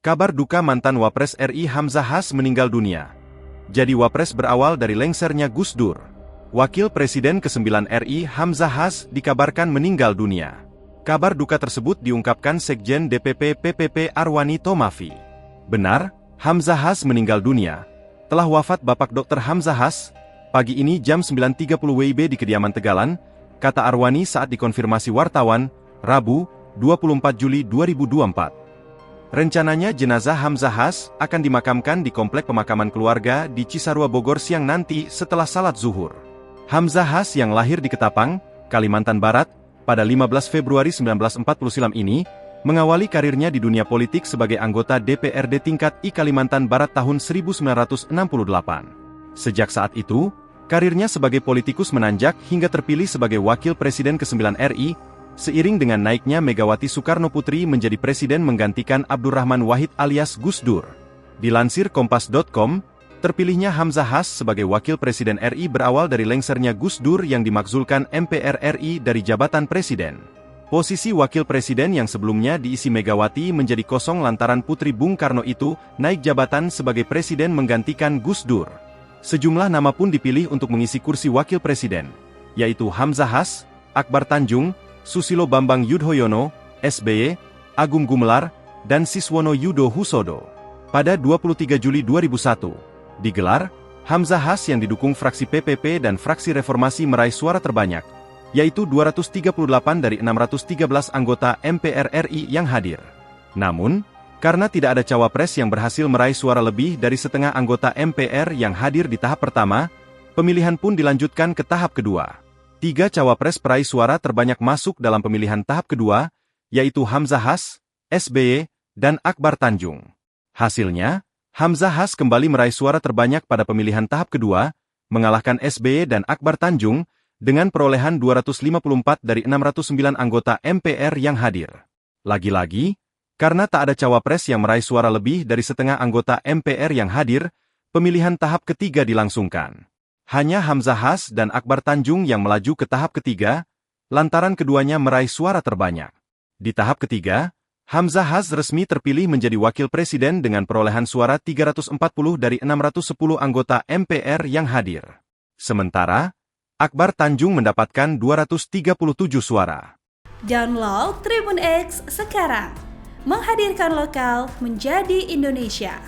Kabar duka mantan Wapres RI Hamzah Has meninggal dunia. Jadi Wapres berawal dari lengsernya Gus Dur. Wakil Presiden ke-9 RI Hamzah Has dikabarkan meninggal dunia. Kabar duka tersebut diungkapkan Sekjen DPP PPP Arwani Tomafi. Benar, Hamzah Has meninggal dunia. Telah wafat Bapak Dr. Hamzah Has, pagi ini jam 9.30 WIB di kediaman Tegalan, kata Arwani saat dikonfirmasi wartawan, Rabu, 24 Juli 2024. Rencananya jenazah Hamzah Has akan dimakamkan di komplek pemakaman keluarga di Cisarua Bogor siang nanti setelah salat zuhur. Hamzah Has yang lahir di Ketapang, Kalimantan Barat, pada 15 Februari 1940 silam ini, mengawali karirnya di dunia politik sebagai anggota DPRD tingkat I Kalimantan Barat tahun 1968. Sejak saat itu, karirnya sebagai politikus menanjak hingga terpilih sebagai Wakil Presiden ke-9 RI, seiring dengan naiknya Megawati Soekarno Putri menjadi presiden menggantikan Abdurrahman Wahid alias Gus Dur. Dilansir Kompas.com, terpilihnya Hamzah Has sebagai Wakil Presiden RI berawal dari lengsernya Gus Dur yang dimakzulkan MPR RI dari jabatan presiden. Posisi Wakil Presiden yang sebelumnya diisi Megawati menjadi kosong lantaran putri Bung Karno itu naik jabatan sebagai presiden menggantikan Gus Dur. Sejumlah nama pun dipilih untuk mengisi kursi Wakil Presiden, yaitu Hamzah Has, Akbar Tanjung, Susilo Bambang Yudhoyono, SBY, Agung Gumelar, dan Siswono Yudo Husodo. Pada 23 Juli 2001, digelar, Hamzah Has yang didukung fraksi PPP dan fraksi Reformasi meraih suara terbanyak, yaitu 238 dari 613 anggota MPR RI yang hadir. Namun, karena tidak ada cawapres yang berhasil meraih suara lebih dari setengah anggota MPR yang hadir di tahap pertama, pemilihan pun dilanjutkan ke tahap kedua. 3 cawapres peraih suara terbanyak masuk dalam pemilihan tahap kedua, yaitu Hamzah Has, SBY, dan Akbar Tanjung. Hasilnya, Hamzah Has kembali meraih suara terbanyak pada pemilihan tahap kedua, mengalahkan SBY dan Akbar Tanjung, dengan perolehan 254 dari 609 anggota MPR yang hadir. Lagi-lagi, karena tak ada cawapres yang meraih suara lebih dari setengah anggota MPR yang hadir, pemilihan tahap ketiga dilangsungkan. Hanya Hamzah Has dan Akbar Tanjung yang melaju ke tahap ketiga, lantaran keduanya meraih suara terbanyak. Di tahap ketiga, Hamzah Has resmi terpilih menjadi Wakil Presiden dengan perolehan suara 340 dari 610 anggota MPR yang hadir. Sementara, Akbar Tanjung mendapatkan 237 suara. Download Tribun X sekarang, menghadirkan lokal menjadi Indonesia.